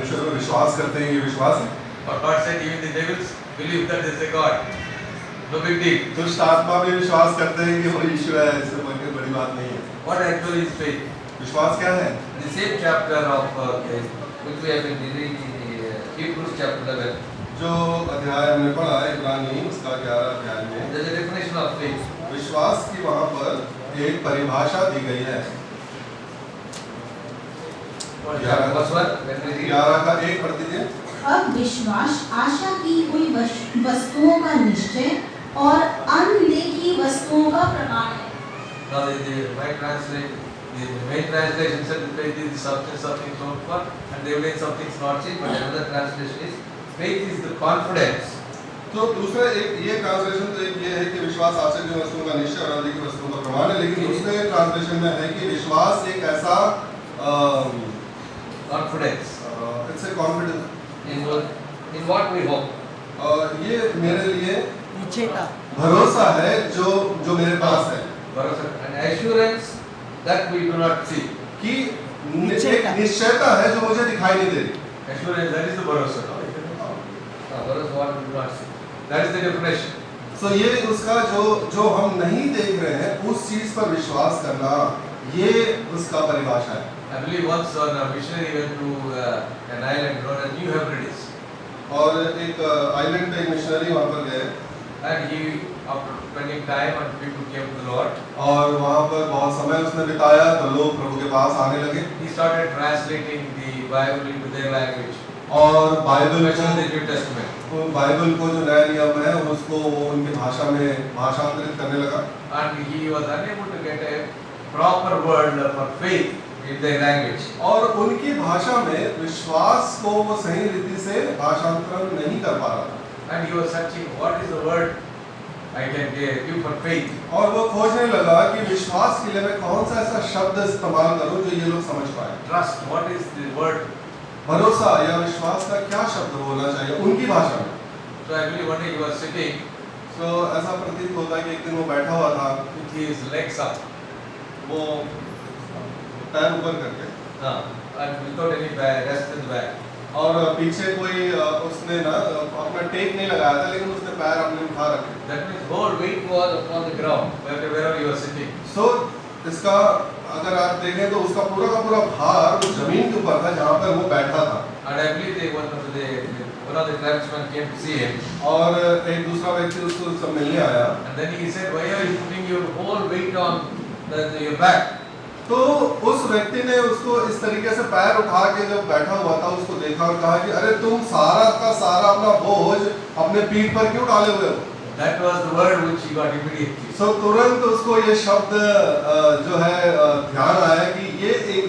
परमेश्वर में विश्वास करते हैं, ये विश्वास है। For God said even the devils believe that there is a God. No big deal. दुष्ट आत्मा भी विश्वास करते हैं कि वो यीशु है, इससे कोई बड़ी बात नहीं है। What actually is faith? विश्वास क्या है? In the same chapter of which we have been reading in Hebrews chapter 11, जो अध्याय हमने पढ़ा है इब्रानी उसका 11 अध्याय में, there is a definition of faith. विश्वास की वहाँ पर एक परिभाषा दी गई है। 11 verse 1, when we read. 11 का 1 पढ़ दीजिए। अब विश्वास आशा की हुई वस्तुओं का निश्चय और अनदेखी वस्तुओं का प्रमाण है। Now the main translation said that faith is the substance of things hoped for and the evidence of things not seen, but another translation is faith is the confidence. तो दूसरा एक ये ट्रांसलेशन तो एक ये है कि विश्वास आशा की वस्तुओं का निश्चय और अनदेखी वस्तुओं का प्रमाण है, लेकिन दूसरे ट्रांसलेशन में है कि विश्वास एक ऐसा Confidence it's a confidence in what we hope. ये मेरे लिए भरोसा है जो मेरे पास है, An assurance that we do not see. कि एक निश्चयता है जो मुझे दिखाई नहीं दे रही। Assurance, that is the bharosa. Bharosa what we do not see. That is the definition. So ये उसका जो हम नहीं देख रहे हैं उस चीज पर विश्वास करना, ये उसका परिभाषा है। I believe once on a missionary went to an island known as New Hebrides. और एक आइलैंड पे एक मिशनरी वहाँ पर गए And he, after spending time and people came to the Lord, और वहाँ पर बहुत समय उसने बिताया तो लोग प्रभु के पास आने लगे he started translating the Bible into their language, और Bible especially the New Testament. Bible को जो नया नियम है उसको वो उनकी भाषा में भाषांतरित करने लगा। And he was unable to get a proper word for faith in their language. और उनकी भाषा में विश्वास को वो सही रीति से भाषांतरण नहीं कर पा रहा था। And he was searching what is the word I can give for faith. और वो खोजने लगा कि विश्वास के लिए मैं कौन सा ऐसा शब्द इस्तेमाल करूं जो ये लोग समझ पाए। Trust, what is the word? भरोसा या विश्वास का क्या शब्द बोलना चाहिए उनकी भाषा में। So I believe one day he was sitting तो ऐसा प्रतीत होता है कि एक दिन वो बैठा हुआ था, with his legs up, वो पैर ऊपर करके, and without any rest in the back. और पीछे कोई उसने ना अपना टेक नहीं लगाया था, लेकिन उसने पैर अपने उठा रखे। That means whole weight was upon the ground wherever he was sitting. So इसका अगर आप देखें तो उसका पूरा का पूरा भार उस जमीन के ऊपर था जहाँ पर वो बैठा था। And I believe one of the tribesmen came to see him. और एक दूसरा व्यक्ति उसको सब मिलने आया। And then he said, why are you putting your whole weight on your back? तो उस व्यक्ति ने उसको इस तरीके से पैर उठा के जब बैठा हुआ था उसको देखा और कहा कि अरे तुम सारा का सारा अपना बोझ अपने पीठ पर क्यों डाले हुए हो? That was the word which he got immediately. So तुरंत उसको ये शब्द जो है ध्यान आया कि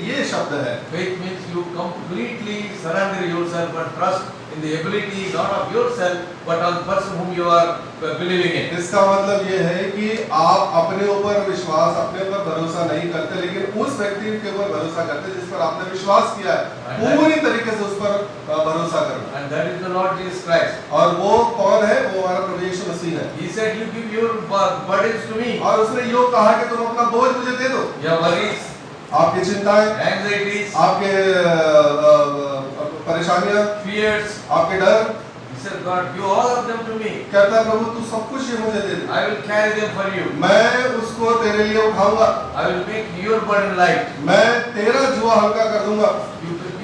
ये शब्द है। Faith means you completely surrender yourself and trust in the ability not of yourself but on the person whom you are believing in. इसका मतलब ये है कि आप अपने ऊपर विश्वास, अपने ऊपर भरोसा नहीं करते, लेकिन उस व्यक्ति के ऊपर भरोसा करते जिस पर आपने विश्वास किया है, पूरी तरीके से उस पर भरोसा करना। And that is the Lord Jesus Christ. और वो कौन है? वो हमारा प्रभु यीशु मसीह है। He said, you give your burdens to me. और उसने यो कहा कि तुम अपना बोझ मुझे दे दो। Your worries, आपकी चिंताएं, anxieties, आपके परेशानियां, fears. आपके डर, He said, God, give all of them to me. कहता है प्रभु तू सब कुछ ये मुझे दे दे, I will carry them for you. मैं उसको तेरे लिए उठाऊंगा, I will make your burden light. मैं तेरा जुआ हल्का कर दूंगा।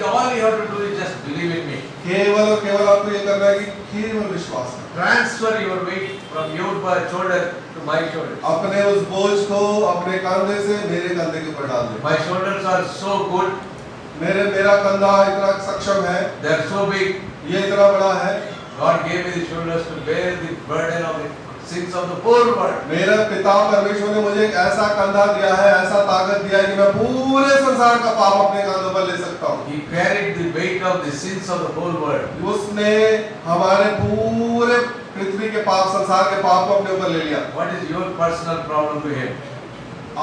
All you have to do is just believe in me. केवल और केवल आपको ये करना है कि केवल विश्वास कर। Transfer your weight from your shoulder to my shoulder. अपने उस बोझ को अपने कंधे से मेरे कंधे के ऊपर डाल दे। My shoulders are so good. मेरा कंधा इतना सक्षम है, They are so big. ये इतना बड़ा है। God gave me the shoulders to bear the burden of the sins of the whole world. मेरा पिता परमेश्वर ने मुझे एक ऐसा कंधा दिया है, ऐसा ताकत दिया है कि मैं पूरे संसार का पाप अपने कंधों पर ले सकता हूँ। He carried the weight of the sins of the whole world. उसने हमारे पूरे पृथ्वी के पाप, संसार के पाप को अपने ऊपर ले लिया। What is your personal problem to him?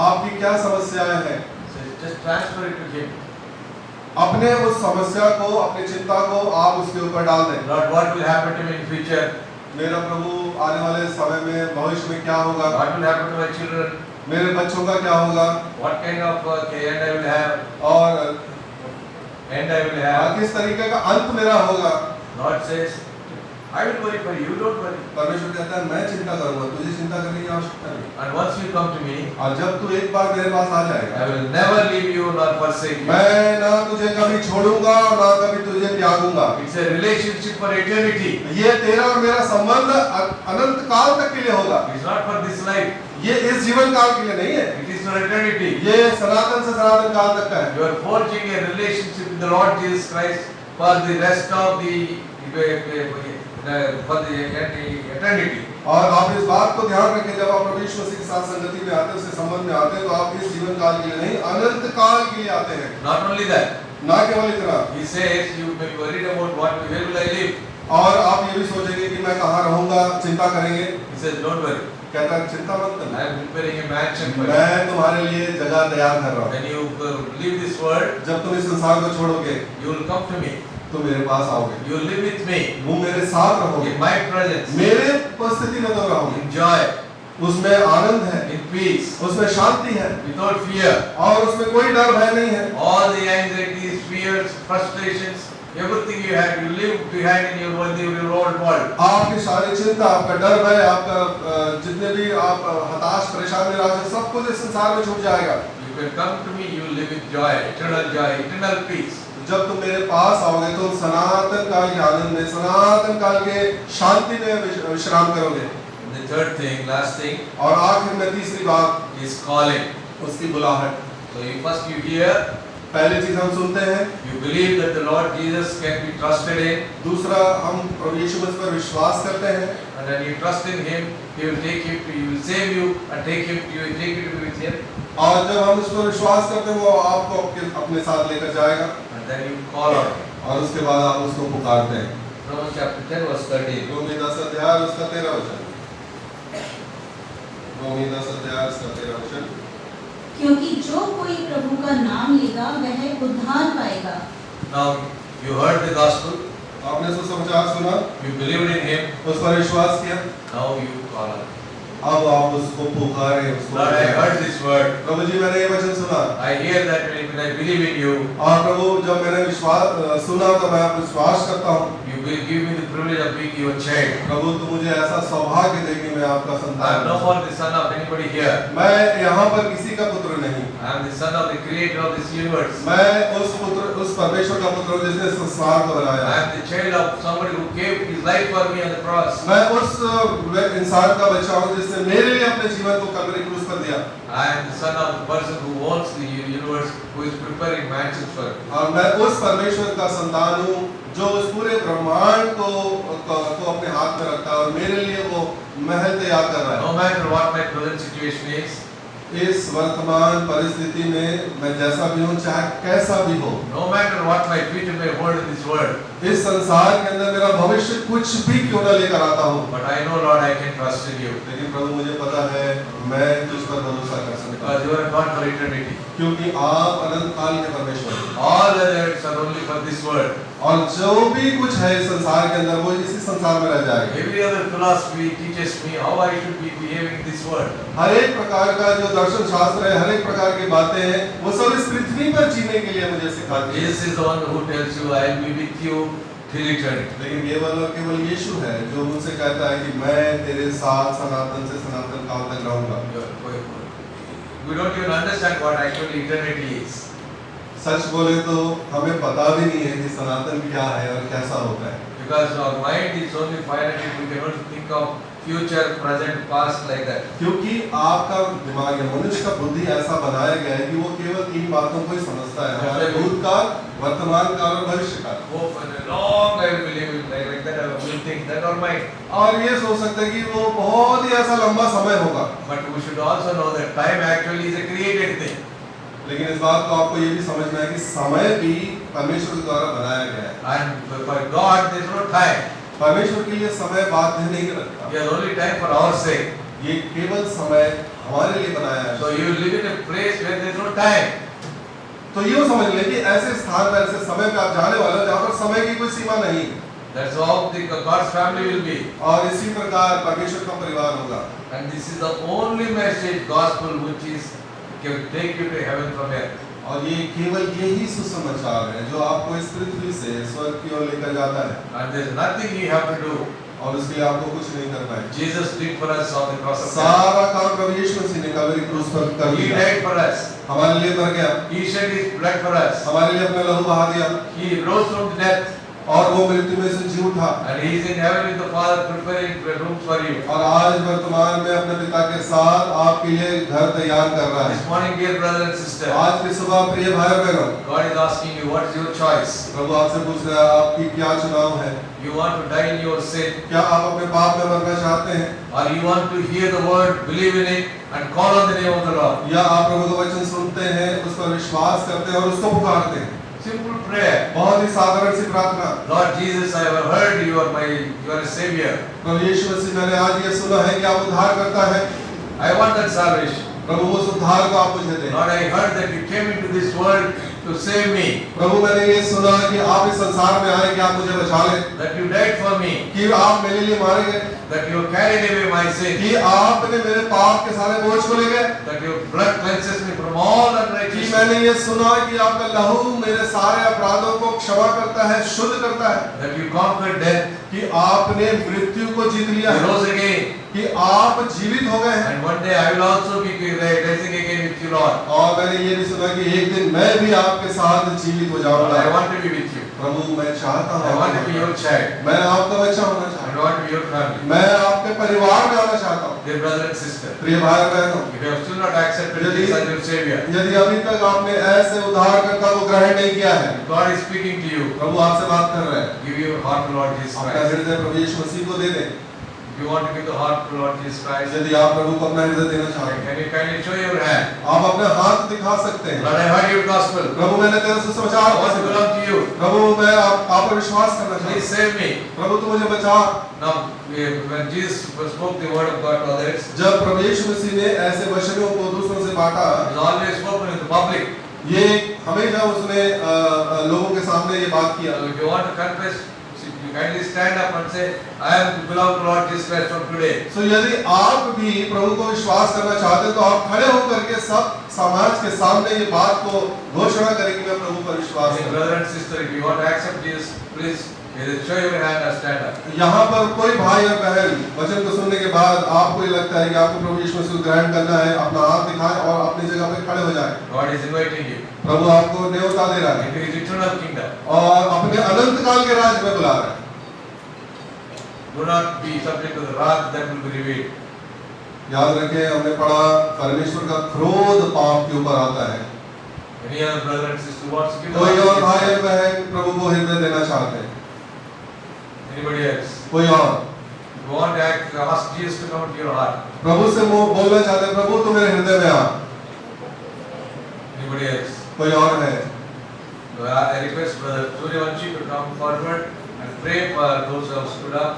आपकी क्या समस्याएं हैं? So just transfer it to him. अपने उस समस्या को, अपनी चिंता को आप उसके ऊपर डाल दें। Lord, what will happen to me in future? मेरा प्रभु आने वाले समय में, भविष्य में क्या होगा? What will happen to my children? मेरे बच्चों का क्या होगा? What kind of end I will have? और end I will have. किस तरीके का अंत मेरा होगा। Lord says, I will worry for you, don't worry. परमेश्वर कहता है मैं चिंता करूंगा, तुझे चिंता करने की आवश्यकता नहीं। And once you come to me, और जब तू एक बार मेरे पास आ जाएगा, I will never leave you nor forsake you. मैं ना तुझे कभी छोड़ूंगा और ना कभी तुझे त्यागूंगा। It's a relationship for eternity. ये तेरा और मेरा संबंध अनंत काल तक के लिए होगा। It's not for this life. ये इस जीवन काल के लिए नहीं है, It is for eternity. ये सनातन से सनातन काल तक का है। You are forging a relationship with the Lord Jesus Christ for the rest of the eternity. और आप इस बात को ध्यान रखें, जब आप प्रभु यीशु मसीह के साथ संगति में आते हैं, उसके संबंध में आते हैं, तो आप इस जीवन काल के लिए नहीं, अनंत काल के लिए आते हैं। Not only that, ना केवल इतना, he says you may be worried about where will I live. और आप ये भी सोचेंगे कि मैं कहाँ रहूंगा, चिंता करेंगे। He says don't worry. कहता है चिंता मत करना, I am preparing a mansion for you. मैं तुम्हारे लिए जगह तैयार कर रहा हूँ। When you leave this world, जब तुम इस संसार को छोड़ोगे, you will come to me. तो मेरे पास आओगे, You will live with me वो मेरे साथ रहोगे, in my presence, मेरे उपस्थिति में तो रहोगे। in joy, उसमें आनंद है, in peace, उसमें शांति है, without fear. और उसमें कोई डर भय नहीं है। All the anxieties, fears, frustrations, everything you had, you leave behind in your old world. आपकी सारी चिंता, आपका डर भय, आपका जितने भी आप हताश परेशान निराश हैं, सब कुछ इस संसार में छूट जाएगा। You can come to me, you will live with joy, eternal peace. जब तुम मेरे पास आओगे तो सनातन काल के आनंद में, सनातन काल के शांति में विश्राम करोगे। And the third thing, last thing, और आखिर में तीसरी बात, is calling. उसकी बुलाहट। So first you hear, पहली चीज हम सुनते हैं, you believe that the Lord Jesus can be trusted in, दूसरा हम प्रभु यीशु मसीह पर विश्वास करते हैं, and when you trust in Him, He will He will save you and take you to be with Him. और जब हम उस पर विश्वास करते हैं, वो आपको अपने साथ लेकर जाएगा, And then you call out. और उसके बाद आप उसको पुकारते हैं। Romans chapter 10 verse 13. रोमी 10 अध्याय उसका 13 वचन। रोमी 10 अध्याय उसका 13 वचन। क्योंकि जो कोई प्रभु का नाम लेगा वह उद्धार पाएगा। Now you heard the gospel, आपने सुसमाचार सुना, you believed in Him, उस पर विश्वास किया, now you call out. अब आप उसको पुकारे, उसको Lord, I heard this word. प्रभु जी मैंने ये वचन सुना, I hear that when I believe in you, और प्रभु जब मैंने विश्वास सुना तो मैं आप विश्वास करता हूँ। you will give me the privilege of being your child. प्रभु तो मुझे ऐसा सौभाग्य दे कि मैं आपका I am संतान no हूँ। more the son of anybody here. मैं यहाँ पर किसी का पुत्र नहीं, I am the son of the creator of this universe. मैं उस परमेश्वर का पुत्र हूँ जिसने संसार को बनाया। I am the child of somebody who gave his life for me on the cross. मैं उस इंसान का बच्चा हूँ जिसने मेरे लिए अपने जीवन को कलवरी क्रूस पर दिया। I am the son of the person who owns the universe, who is preparing mansions for me. और मैं उस परमेश्वर का संतान हूँ जो उस पूरे ब्रह्मांड को अपने हाथ में रखता है और मेरे लिए वो महल तैयार कर रहा है। No matter what my present situation is, इस वर्तमान परिस्थिति में मैं जैसा भी हूँ, चाहे कैसा भी हो, no matter what my future may hold in this world, इस संसार के अंदर मेरा भविष्य कुछ भी क्यों न लेकर आता हो, but I know, Lord, I can trust in you. लेकिन प्रभु मुझे पता है मैं तुझ पर भरोसा कर सकता हूँ, Because you are God for eternity. क्योंकि आप अनंत काल के परमेश्वर हैं। All the words are only for this world. और जो भी कुछ है इस संसार के अंदर वो इसी संसार में रह जाएगा। Every other philosophy teaches me how I should be behaving in this world. हर एक प्रकार का जो दर्शन शास्त्र है, हर एक प्रकार की बातें हैं, वो सब इस पृथ्वी पर जीने के लिए मुझे सिखाती है। Jesus is the one who tells you, I will be with you till eternity. लेकिन केवल यीशु है जो मुझसे कहता है कि मैं तेरे साथ सनातन से सनातन काल तक रहूंगा। We don't even understand what actually eternity is. सच बोले तो हमें पता भी नहीं है कि सनातन क्या है और कैसा होता है, Because our mind is only finite, we cannot think of future, present, past like that. क्योंकि आपका दिमाग या मनुष्य का बुद्धि ऐसा बनाया गया है कि वो केवल 3 बातों को ही समझता है, हमारे भूतकाल, वर्तमान काल और भविष्य काल। Hope for a long I will believe in like that, I will think that our mind. और ये सोच सकते हैं कि वो बहुत ही ऐसा लंबा समय होगा, But we should also know that time actually is a created thing. लेकिन इस बात को आपको ये भी समझना है कि समय भी परमेश्वर द्वारा बनाया गया है। And for God there is no time. परमेश्वर के लिए समय बाध्य नहीं रखता, He has only time for our sake. ये केवल समय हमारे लिए बनाया है। So you live in a place where there is no time. तो यूँ समझ लें कि ऐसे स्थान पर, ऐसे समय पे आप जाने वाले हो जहाँ पर समय की कोई सीमा नहीं, That's how the God's family will be. और इसी प्रकार परमेश्वर का परिवार होगा। And this is the only message, gospel, which is can take you to heaven from earth. और ये केवल यही सुसमाचार है जो आपको इस पृथ्वी से स्वर्ग की ओर लेकर जाता है, And there's nothing you have to do. और उसके लिए आपको कुछ नहीं करना है। Jesus did for us on the cross of Calvary. सारा काम प्रभु यीशु मसीह ने कलवरी क्रूस पर कर He दिया, died for us. हमारे लिए मर गया, He shed His blood for us. हमारे लिए अपना लहू बहा दिया, He rose from the death. और वो मृत्यु में से जी उठा, And He is in heaven with the Father preparing rooms for you. और आज वर्तमान में अपने पिता के साथ आपके लिए घर तैयार कर रहा है। This morning, dear brother and sister, आज की सुबह प्रिय भाई और बहनों, God is asking you, what is your choice? प्रभु आपसे पूछ रहा है आपकी क्या चुनाव है? You want to die in your sin, क्या आप अपने पाप में मरना चाहते हैं, or you want to hear the word, believe in it, and call on the name of the Lord? या आप प्रभु का वचन सुनते हैं, उस पर विश्वास करते हैं और उसको पुकारते हैं? Simple prayer. बहुत ही साधारण सी प्रार्थना। Lord Jesus, I have heard you are a savior. प्रभु यीशु मसीह, मैंने आज ये सुना है कि आप उद्धार करता है। I want that salvation. प्रभु उस उद्धार को आप मुझे दें। Lord, I heard that you came into this world to save me, प्रभु मैंने ये सुना कि आप इस संसार में आए कि आप मुझे बचा लें, that you died for me, कि आप मेरे लिए मारे गए, that you carried away my sin, कि आपने मेरे पाप के सारे बोझ को ले गए, that your blood cleanses me from all कि unrighteousness, मैंने ये सुना कि आपका लहू मेरे सारे अपराधों को क्षमा करता है, शुद्ध करता है, that you conquered death, कि आपने मृत्यु को जीत लिया you है, rose again, कि आप जीवित हो गए हैं। and one day I will also be rising again with you, Lord. और मैंने ये भी सुना कि एक दिन मैं भी आपके साथ जीवित हो Lord, जाऊंगा। I want to be with you. प्रभु मैं चाहता I want to be हूँ, your child. मैं आपका बच्चा होना I चाहता want to be your family. हूँ, मैं आपके परिवार में आना चाहता हूँ। Dear brother and sister, प्रिय भाई और बहनों, if you have still not accepted Jesus as your savior, यदि अभी तक आपने ऐसे उद्धारकर्ता को ग्रहण नहीं किया है, God is speaking to you. प्रभु आपसे बात कर रहे हैं, Give your heart to Lord Jesus अपना Christ. हृदय प्रभु यीशु मसीह को दे दें। If you want to give the heart to Lord Jesus Christ, यदि आप प्रभु को अपना हृदय देना चाहते हैं, can you kindly show your hand? आप अपना हाथ दिखा सकते हैं। Lord, I heard your gospel. प्रभु मैंने तेरा I सुसमाचार want to belong to you. प्रभु मैं आप पर विश्वास करना चाहता Please हूँ, save me. प्रभु तू मुझे बचा। Now, when Jesus spoke the word of God to others, जब प्रभु यीशु मसीह ने ऐसे वचनों को दूसरों से बांटा, He has always spoken in the public. ये हमेशा उसने लोगों के सामने ये बात किया। So if you want to confess, you kindly stand up and say, I am to belong to Lord Jesus Christ from today. तो यदि आप भी प्रभु को विश्वास करना चाहते हैं तो आप खड़े होकर के सब समाज के सामने ये बात को घोषणा करें कि मैं प्रभु पर विश्वास Hey, करता हूं। brother and sister, if you want to accept Jesus, please either show your hand or stand up. यहाँ पर कोई भाई और बहन वचन को सुनने के बाद आपको ये लगता है कि आपको प्रभु यीशु मसीह को ग्रहण करना है, अपना हाथ दिखाएं और अपनी जगह पे खड़े हो जाएं। God is inviting you प्रभु आपको न्योता दे रहा है into His eternal kingdom. और अपने अनंत काल के राज में बुला रहा है। Do not be subject to the wrath that will be revealed. याद रखें, हमने पढ़ा परमेश्वर का क्रोध पाप के ऊपर आता है। Any other brother and sister who wants to give the कोई और heart भाई to और Jesus? बहन प्रभु को हृदय देना चाहते हैं? Anybody else? कोई और If you want to ask Jesus to come into your heart. प्रभु से बोलना चाहते हैं, प्रभु तू मेरे हृदय में आ? Anybody else? कोई और है? So I request Brother Suryavanshi to come forward and pray for those who have stood up,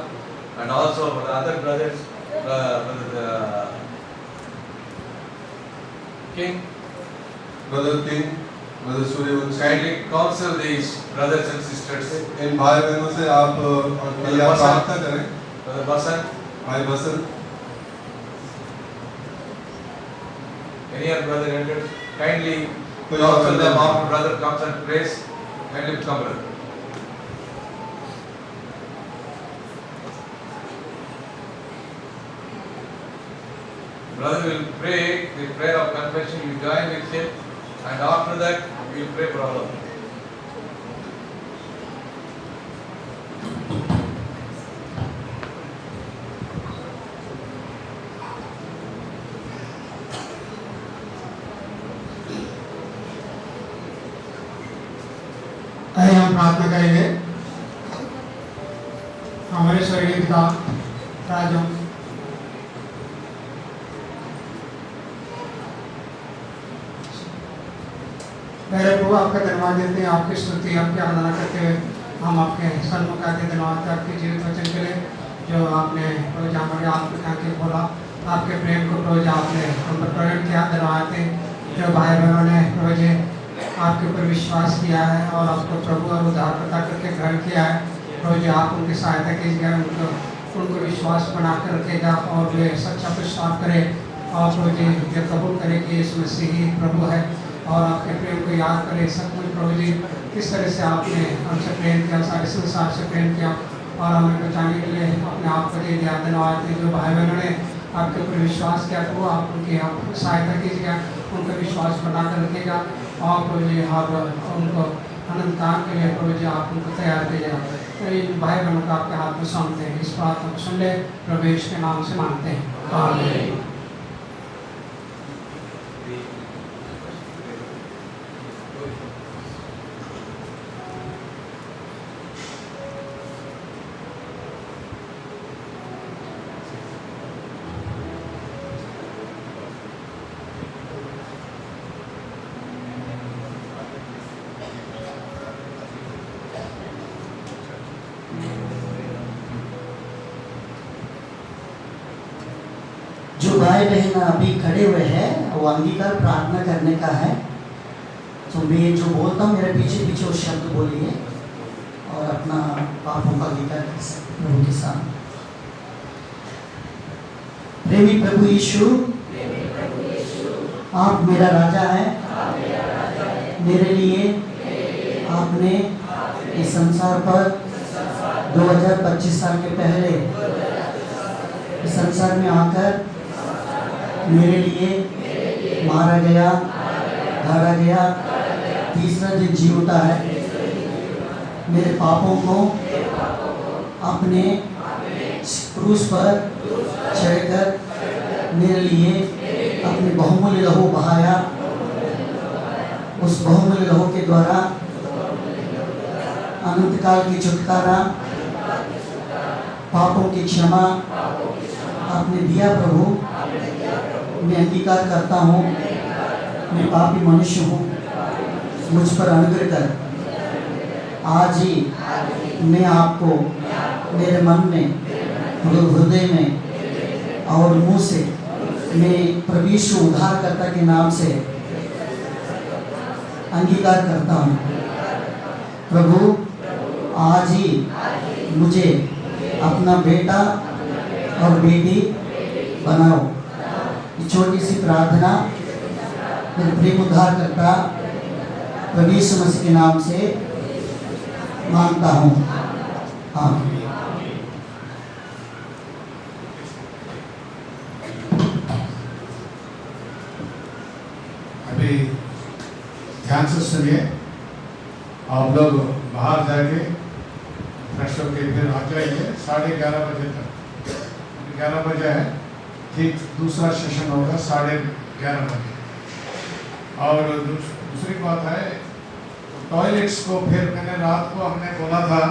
and also for the other brothers, Brother King. Brother king, brother Suryavanshi, Kindly counsel these brothers and sisters. इन भाई बहनों से आप प्रार्थना करें। Brother Basan, भाई बसंत, any other brother elders, kindly कोई और counsel them बहन? after brother comes and prays. Kindly come, brother. Brother will pray the prayer of confession. You join with him, and after that we will pray for all of them. आइए हम प्रार्थना करेंगे। हमारे स्वर्गीय पिता राजों, पहले प्रभु आपका धन्यवाद देते हैं, आपकी स्तुति आपकी आराधना करते हुए हम आपके सन्मुख आते हैं। धन्यवाद आपके जीवित वचन के लिए जो आपने रोज हमारे आपके के बोला, आपके प्रेम को रोज आपने हम पर प्रकट किया। धन्यवाद है जो भाई बहनों ने रोज आपके ऊपर विश्वास किया है और आपको प्रभु और उद्धारकर्ता करके ग्रहण किया है। रोज आप उनकी सहायता कीजिएगा, उनको विश्वास बना कर रखेगा और वे सच्चा प्रस्ताव करें और रोज ये कबूल करें कि यीशु मसीह ही प्रभु है। और आपके प्रेम को याद करें। सचमुच प्रभु जी किस तरह से आपने हमसे प्रेम किया, सारे संसार से प्रेम किया और हमें बचाने के लिए अपने आप को दे दिया। धन्यवाद है जो भाई बहनों ने आपके ऊपर विश्वास किया तो आप उनकी आप सहायता कीजिएगा, उनका विश्वास बनाकर रखिएगा और प्रभु जी आप उनको अनंत काल के लिए प्रभु जी आप उनको तैयार कीजिएगा। तो इन भाई बहनों को आपके हाथ में सौंपते हैं, इस प्रार्थना को सुन ले प्रभु यीशु के नाम से मांगते हैं, आमीन। जो भाई बहन अभी खड़े हुए हैं वो अंगीकार प्रार्थना करने का है। तो मैं जो बोलता हूँ मेरे पीछे पीछे वो शब्द बोलिए और अपना पापों का अंगीकार कर सकते प्रभु के सामने। प्रेमी प्रभु यीशु, आप मेरा राजा है। मेरे लिए आपने इस संसार पर 2025 साल के पहले इस संसार में आकर मेरे लिए मारा गया, गाड़ा गया, तीसरा दिन जी उठा है। मेरे पापों को अपने क्रूस पर चढ़कर मेरे लिए अपने बहुमूल्य लहू बहाया। उस बहुमूल्य लहू के द्वारा अनंत काल की छुटकारा, पापों की क्षमा आपने दिया प्रभु। मैं अंगीकार करता हूँ मैं पापी मनुष्य हूँ, मुझ पर अनुग्रह कर। आज ही मैं आपको मेरे मन में, हृदय में और मुंह से मैं प्रभु यीशु उद्धारकर्ता के नाम से अंगीकार करता हूँ। प्रभु आज ही मुझे अपना बेटा और बेटी बनाओ। छोटी सी प्रार्थना मेरे प्रेम उद्धारकर्ता प्रभु यीशु मसीह के नाम से मांगता हूँ, आमीन। अभी ध्यान से सुनिए। आप लोग बाहर जाके फ्रेश होके फिर आ जाइए 11:30 बजे तक। 11 बजे है, ठीक दूसरा सेशन होगा 11:30 बजे। और दूसरी बात है टॉयलेट्स को फिर मैंने रात को हमने बोला था